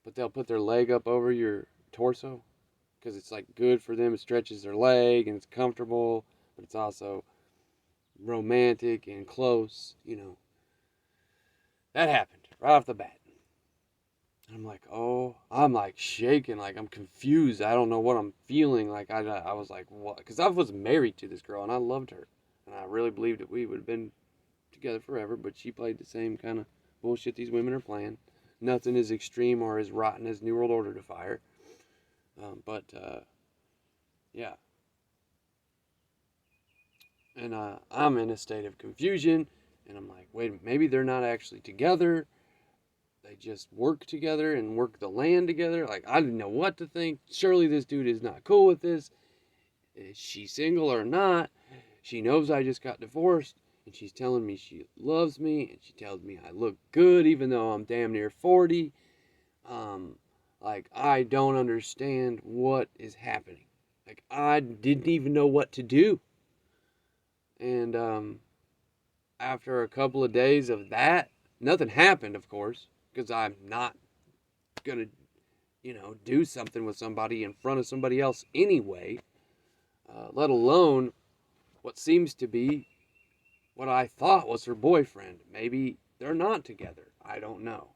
But they'll put their leg up over your torso because it's like good for them. It stretches their leg and it's comfortable, but it's also romantic and close, That happened right off the bat. I'm like, oh, I'm like shaking, like I'm confused. I don't know what I'm feeling. Like I was like, what? Because I was married to this girl and I loved her, and I really believed that we would have been together forever. But she played the same kind of bullshit these women are playing. Nothing as extreme or as rotten as New World Order to fire. Yeah. And I'm in a state of confusion, and I'm like, wait, maybe they're not actually together. They just work together and work the land together. Like, I didn't know what to think. Surely this dude is not cool with this. Is she single or not? She knows I just got divorced, and she's telling me she loves me, and she tells me I look good even though I'm damn near 40. Like, I don't understand what is happening. Like, I didn't even know what to do. And after a couple of days of that, nothing happened, of course, because I'm not gonna, do something with somebody in front of somebody else anyway, let alone what seems to be what I thought was her boyfriend. Maybe they're not together. I don't know.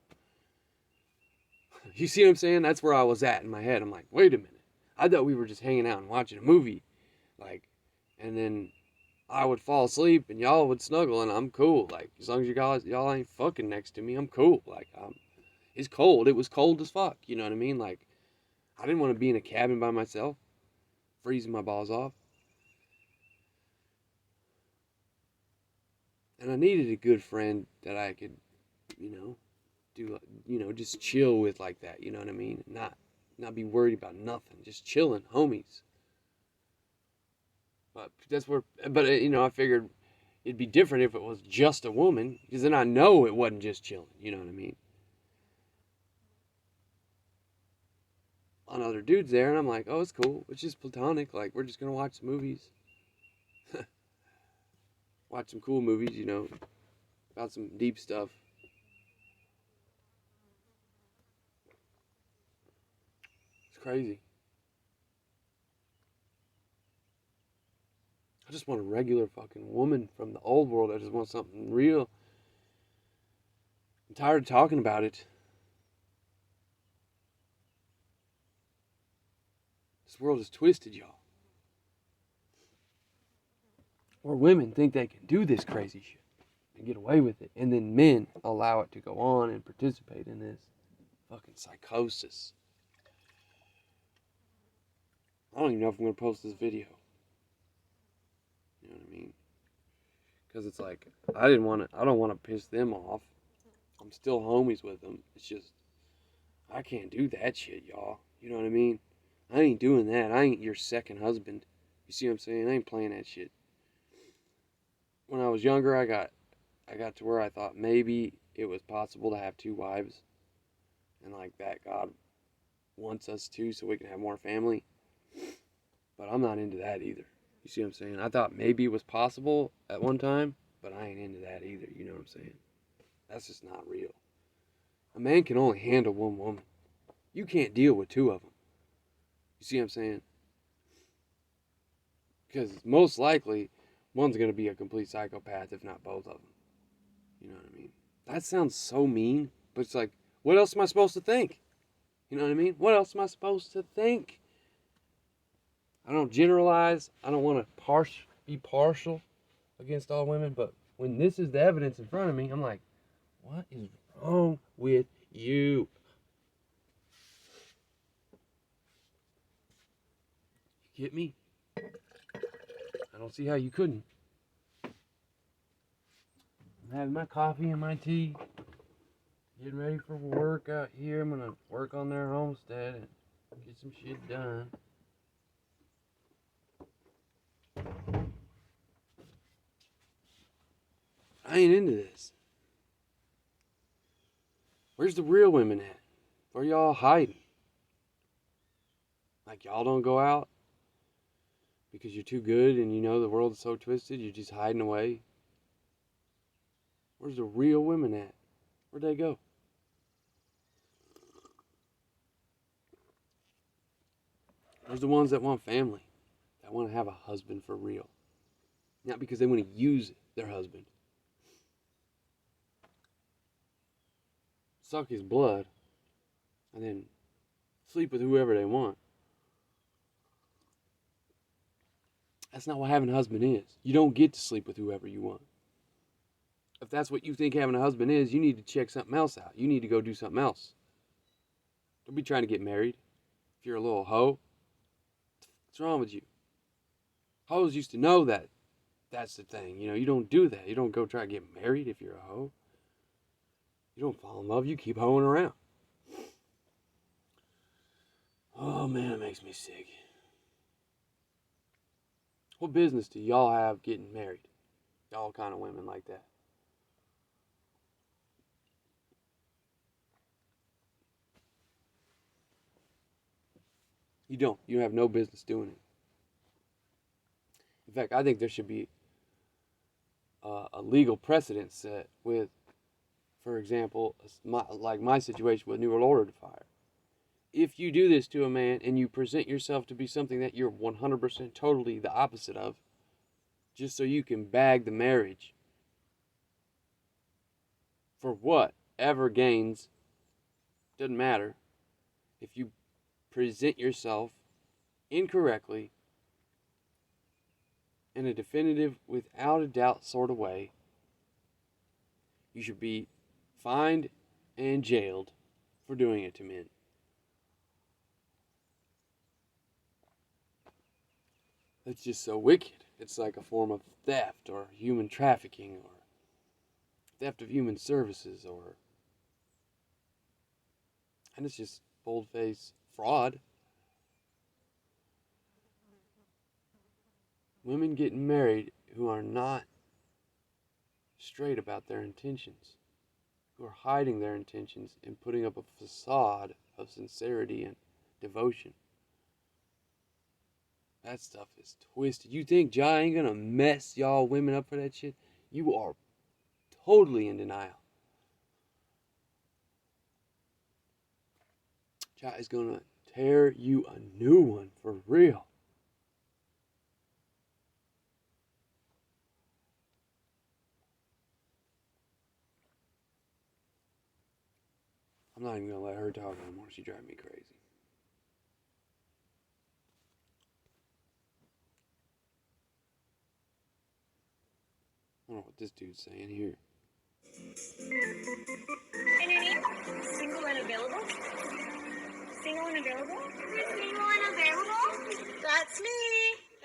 You see what I'm saying? That's where I was at in my head. I'm like, wait a minute. I thought we were just hanging out and watching a movie. Like, and then I would fall asleep and y'all would snuggle and I'm cool. Like, as long as y'all ain't fucking next to me, I'm cool. Like, it's cold. It was cold as fuck. You know what I mean? Like, I didn't want to be in a cabin by myself, freezing my balls off. And I needed a good friend that I could, just chill with like that. You know what I mean? Not be worried about nothing. Just chilling, homies. But I figured it'd be different if it was just a woman, because then I know it wasn't just chilling. You know what I mean? Another dude's there, and I'm like, oh, it's cool. It's just platonic. Like, we're just gonna watch some movies. Watch some cool movies, about some deep stuff. It's crazy. I just want a regular fucking woman from the old world. I just want something real. I'm tired of talking about it. This world is twisted, y'all. Or women think they can do this crazy shit and get away with it. And then men allow it to go on and participate in this fucking psychosis. I don't even know if I'm going to post this video. You know what I mean? Because it's like, I don't want to piss them off. I'm still homies with them. It's just, I can't do that shit, y'all. You know what I mean? I ain't doing that. I ain't your second husband. You see what I'm saying? I ain't playing that shit. When I was younger, I got to where I thought maybe it was possible to have two wives. And like that, God wants us to so we can have more family. But I'm not into that either. You see what I'm saying? I thought maybe it was possible at one time, but I ain't into that either. You know what I'm saying? That's just not real. A man can only handle one woman. You can't deal with two of them. You see what I'm saying? Because most likely, one's going to be a complete psychopath, if not both of them. You know what I mean? That sounds so mean, but it's like, what else am I supposed to think? You know what I mean? What else am I supposed to think? I don't generalize. I don't want to be partial against all women, but when this is the evidence in front of me, I'm like, what is wrong with you? You get me? I don't see how you couldn't. I'm having my coffee and my tea. getting ready for work out here. I'm gonna work on their homestead and get some shit done. I ain't into this. Where's the real women at? Where y'all hiding? Like y'all don't go out because you're too good and you know the world is so twisted, you're just hiding away? Where's the real women at? Where'd they go? Where's the ones that want family? That want to have a husband for real? Not because they want to use their husband. Suck his blood and then sleep with whoever they want. That's not what having a husband is. You don't get to sleep with whoever you want. If that's what you think having a husband is, you need to check something else out. You need to go do something else. Don't be trying to get married. If you're a little hoe, what's wrong with you? Hoes used to know that that's the thing. You know, you don't do that. You don't go try to get married if you're a hoe. You don't fall in love. You keep hoeing around. Oh, man, it makes me sick. What business do y'all have getting married? Y'all kind of women like that. You don't. You have no business doing it. In fact, I think there should be a legal precedent set with, for example, like my situation with New World Order Fire. If you do this to a man and you present yourself to be something that you're 100% totally the opposite of, just so you can bag the marriage for whatever gains, doesn't matter. If you present yourself incorrectly in a definitive, without a doubt sort of way, you should be fined and jailed for doing it to men. It's just so wicked. It's like a form of theft or human trafficking or theft of human services, and it's just bold-faced fraud. Women getting married who are not straight about their intentions, who are hiding their intentions and putting up a facade of sincerity and devotion. That stuff is twisted. You think Ja ain't gonna mess y'all women up for that shit? You are totally in denial. Ja is gonna tear you a new one for real. I'm not even gonna let her talk anymore. She drives me crazy. I don't know what this dude's saying here. And your name? Single and available? Single and available? Single and available? That's me.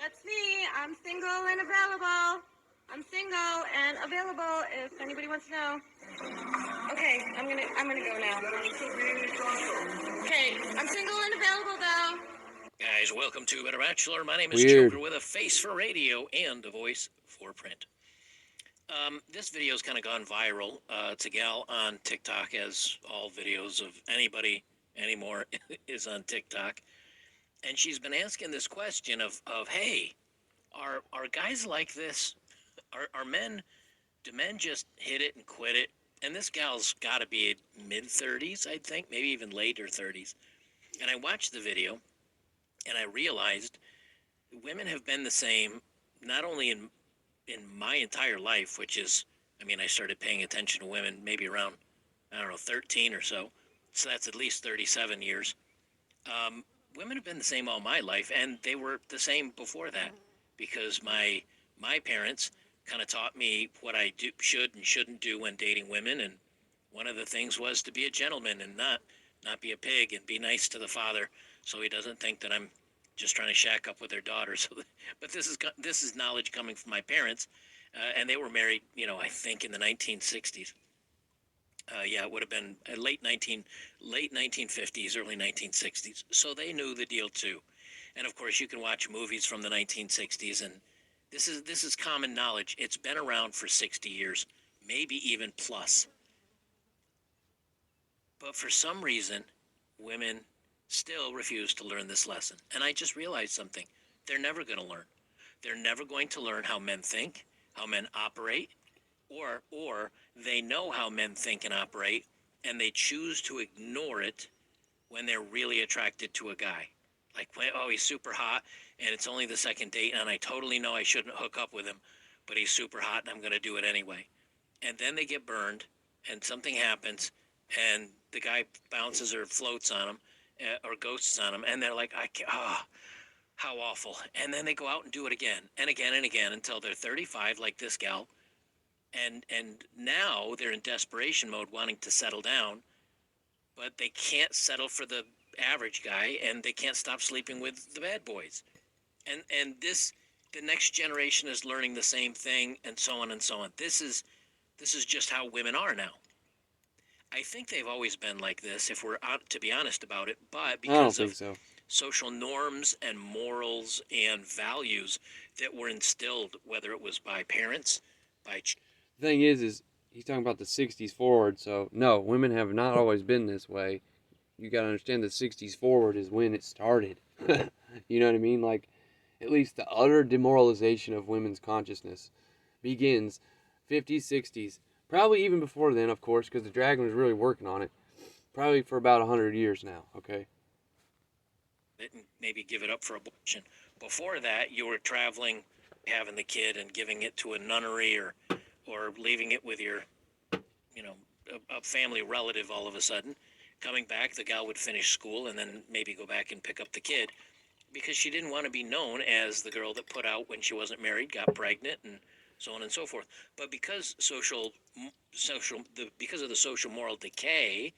That's me. I'm single and available. I'm single and available if anybody wants to know. Okay, I'm gonna go now. Okay, I'm single and available though. Guys, welcome to Better Bachelor. My name is Weird. Joker with a face for radio and a voice for print. This video's kind of gone viral. It's a gal on TikTok, as all videos of anybody anymore is on TikTok. And she's been asking this question of hey, are guys like this? Are men, do men just hit it and quit it? And this gal's got to be mid-30s, I think, maybe even later 30s. And I watched the video, and I realized women have been the same, not only in my entire life, which is, I mean, I started paying attention to women maybe around, 13 or so. So that's at least 37 years. Women have been the same all my life, and they were the same before that, because my parents kind of taught me what I should and shouldn't do when dating women, and one of the things was to be a gentleman and not be a pig, and be nice to the father so he doesn't think that I'm just trying to shack up with their daughter. So, but this is knowledge coming from my parents, and they were married, I think in the 1960s. Yeah, it would have been late 1950s, early 1960s. So they knew the deal too. And of course, you can watch movies from the 1960s, and this is common knowledge. It's been around for 60 years, maybe even plus. But for some reason, women still refuse to learn this lesson. And I just realized something. They're never going to learn. They're never going to learn how men think, how men operate, or they know how men think and operate, and they choose to ignore it when they're really attracted to a guy. Like, oh, he's super hot, and it's only the second date, and I totally know I shouldn't hook up with him, but he's super hot, and I'm going to do it anyway. And then they get burned, and something happens, and the guy bounces or floats on them, or ghosts on them, and they're like, I can't, how awful. And then they go out and do it again, and again, and again, until they're 35, like this gal, and now they're in desperation mode, wanting to settle down, but they can't settle for the average guy, and they can't stop sleeping with the bad boys. And the next generation is learning the same thing, and so on and so on. This is just how women are now. I think they've always been like this, if we're to be honest about it, but because of social norms and morals and values that were instilled, whether it was by parents, by the thing is he's talking about the 60s forward, so no, women have not always been this way. You got to understand the 60s forward is when it started. You know what I mean? Like, at least the utter demoralization of women's consciousness begins 50s, 60s, probably even before then, of course, because the Dragon was really working on it, probably for about 100 years now, okay? Maybe give it up for abortion. Before that, you were traveling, having the kid and giving it to a nunnery, or leaving it with your, a family relative all of a sudden. Coming back, the gal would finish school and then maybe go back and pick up the kid, because she didn't want to be known as the girl that put out when she wasn't married, got pregnant, and so on and so forth. But because because of the social moral decay,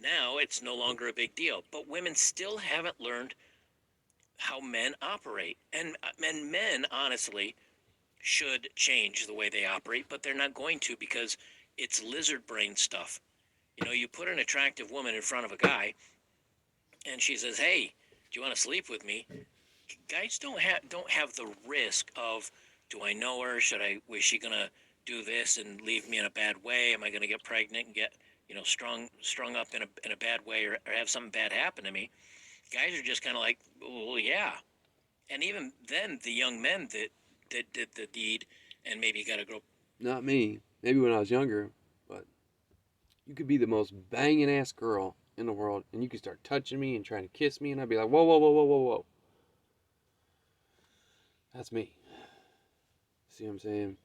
now it's no longer a big deal. But women still haven't learned how men operate, and men honestly should change the way they operate, but they're not going to, because it's lizard brain stuff. You put an attractive woman in front of a guy, and she says, "Hey, do you want to sleep with me?" Guys don't have the risk of, do I know her? Was she gonna do this and leave me in a bad way? Am I gonna get pregnant and get strung up in a bad way, or have something bad happen to me? Guys are just kind of like, well, yeah. And even then, the young men that did the deed and maybe got a girl. Not me. Maybe when I was younger, but you could be the most banging ass girl in the world, and you could start touching me and trying to kiss me, and I'd be like, whoa, whoa, whoa, whoa, whoa, whoa. That's me. See what I'm saying?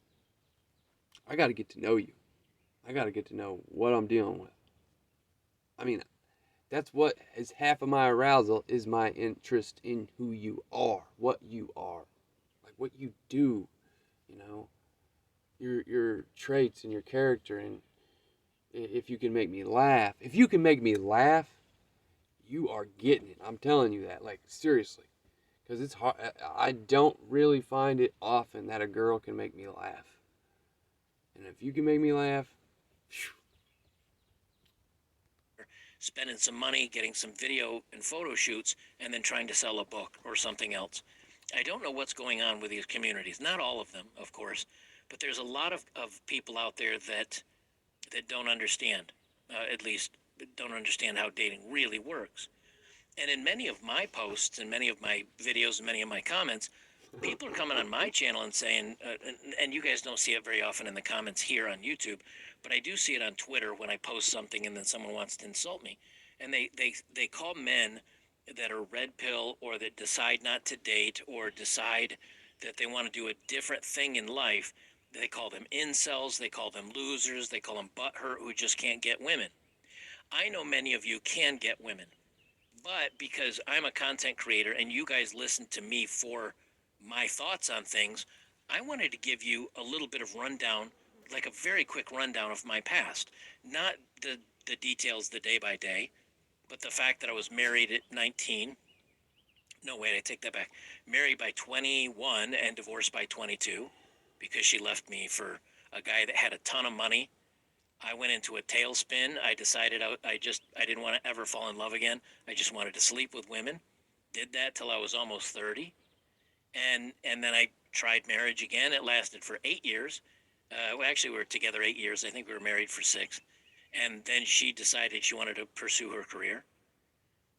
I got to get to know you. I got to get to know what I'm dealing with. I mean, that's what is half of my arousal, is my interest in who you are, what you are, like what you do, your traits and your character, and if you can make me laugh. If you can make me laugh, you are getting it. I'm telling you that, like, seriously. Because it's hard. I don't really find it often that a girl can make me laugh. And if you can make me laugh, phew. Spending some money, getting some video and photo shoots, and then trying to sell a book or something else. I don't know what's going on with these communities. Not all of them, of course, but there's a lot of people out there that don't understand, at least don't understand how dating really works. And in many of my posts and many of my videos and many of my comments, people are coming on my channel and saying, and you guys don't see it very often in the comments here on YouTube, but I do see it on Twitter when I post something and then someone wants to insult me. And they call men that are red pill, or that decide not to date, or decide that they want to do a different thing in life. They call them incels, they call them losers, they call them butthurt who just can't get women. I know many of you can get women, but because I'm a content creator and you guys listen to me for my thoughts on things, I wanted to give you a little bit of rundown, like a very quick rundown of my past. Not the details, the day by day, but the fact that I was married at 19. No, wait, I take that back. Married by 21 and divorced by 22, because she left me for a guy that had a ton of money I went into a tailspin. I decided I didn't want to ever fall in love again. I just wanted to sleep with women. Did that till I was almost 30. And then I tried marriage again. It lasted for 8 years. Well, actually, we were together 8 years. I think we were married for 6. And then she decided she wanted to pursue her career.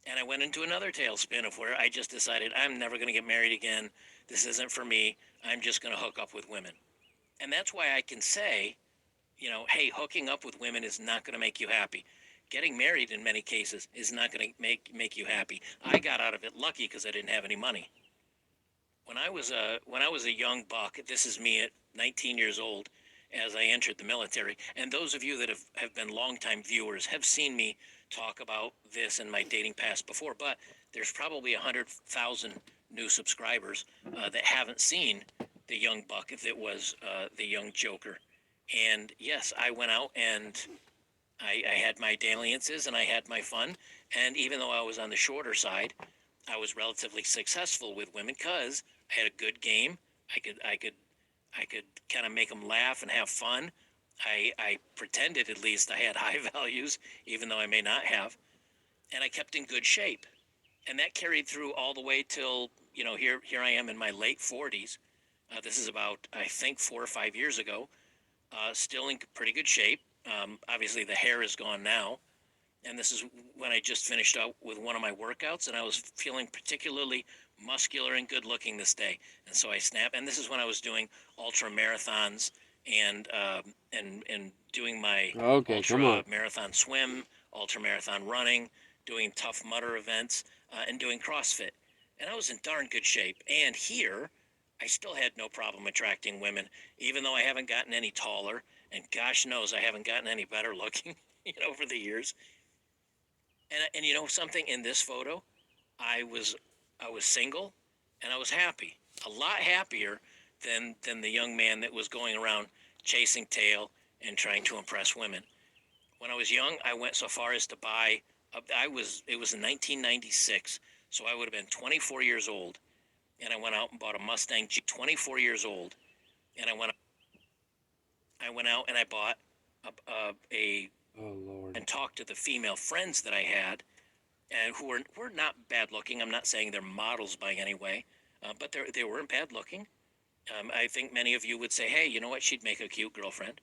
And I went into another tailspin of where I just decided I'm never going to get married again. This isn't for me. I'm just going to hook up with women. And that's why I can say, you know, hey, hooking up with women is not going to make you happy. Getting married in many cases is not going to make you happy. I got out of it lucky because I didn't have any money. When I was a young buck, this is me at 19 years old, as I entered the military. And those of you that have been longtime viewers have seen me talk about this in my dating past before, but there's probably 100,000 new subscribers that haven't seen the young buck that was the young joker. And yes, I went out and I had my dalliances and I had my fun. And even though I was on the shorter side, I was relatively successful with women because I had a good game. I could kind of make them laugh and have fun. I pretended at least I had high values, even though I may not have. And I kept in good shape. And that carried through all the way till, you know, here I am in my late 40s. This is about, I think, 4 or 5 years ago. Still in pretty good shape. Obviously, the hair is gone now. And this is when I just finished out with one of my workouts, and I was feeling particularly muscular and good looking this day. And so I snapped. And this is when I was doing ultra marathons and doing my ultra marathon swim, ultra marathon running, doing Tough Mudder events, and doing CrossFit. And I was in darn good shape. And here, I still had no problem attracting women, even though I haven't gotten any taller. And gosh knows I haven't gotten any better looking, you know, over the years. And you know something, in this photo, I was single and I was happy. A lot happier than the young man that was going around chasing tail and trying to impress women. When I was young, I went so far as to buy it was in 1996, so I would have been 24 years old, and I went out and bought a Mustang Jeep, 24 years old, and I went out and I bought a Oh, Lord. and talked to the female friends that I had, and who were not bad looking. I'm not saying they're models by any way, but they weren't bad looking. I think many of you would say, hey, you know what, she'd make a cute girlfriend.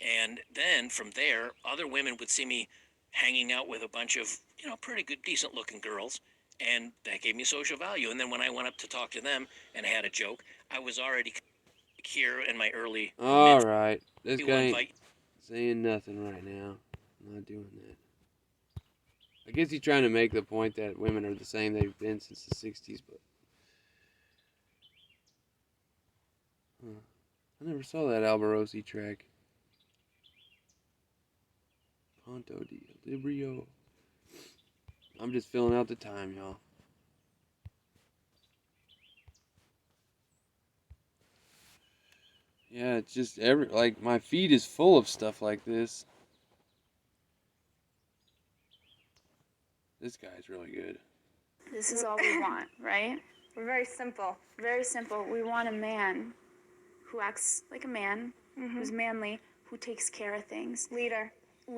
And then from there, other women would see me hanging out with a bunch of, you know, pretty good, decent looking girls, and that gave me social value. And then when I went up to talk to them and had a joke, I was already here in my early All right. This guy ain't invite. saying nothing right now. I'm not doing that. I guess he's trying to make the point that women are the same they've been since the 60s, but... I never saw that Alborosi track. Ponto di Librio. I'm just filling out the time, y'all. Yeah, it's just like my feed is full of stuff like this. This guy's really good. This is all we want, right? We're very simple. Very simple. We want a man who acts like a man, who's manly, who takes care of things. Leader.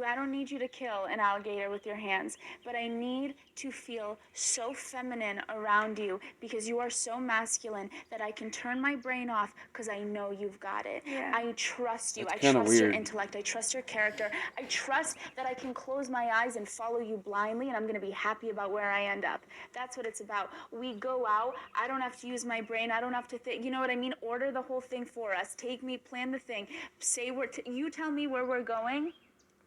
I don't need you to kill an alligator with your hands, but I need to feel so feminine around you because you are so masculine that I can turn my brain off because I know you've got it. Yeah. I trust you. That's I kinda trust your weird. intellect. I trust your character. I trust that I can close my eyes and follow you blindly and I'm going to be happy about where I end up. That's what it's about. We go out. I don't have to use my brain. I don't have to think. You know what I mean? Order the whole thing for us. Take me, plan the thing. Say you tell me where we're going.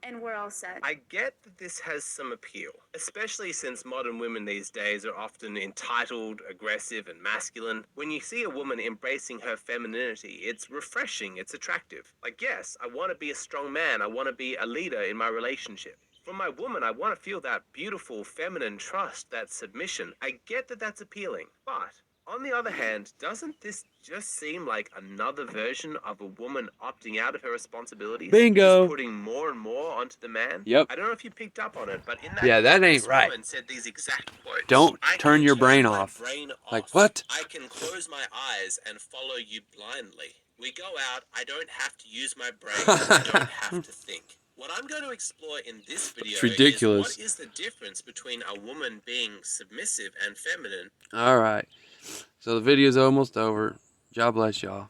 And we're all set. I get that this has some appeal, especially since modern women these days are often entitled, aggressive, and masculine. When you see a woman embracing her femininity, it's refreshing, it's attractive. Like, yes, I want to be a strong man, I want to be a leader in my relationship. From my woman, I want to feel that beautiful feminine trust, that submission. I get that that's appealing, but on the other hand, doesn't this just seem like another version of a woman opting out of her responsibilities? Bingo. Just putting more and more onto the man? Yep. I don't know if you picked up on it, but in that Yeah, that ain't this right. woman said these exact quotes. Don't "I turn can your brain my off." brain Like, off. what? I can close my eyes and follow you blindly. We go out, I don't have to use my brain, I don't have to think. What I'm going to explore in this video It's ridiculous. is what is the difference between a woman being submissive and feminine. Alright. So the video's almost over. God bless y'all.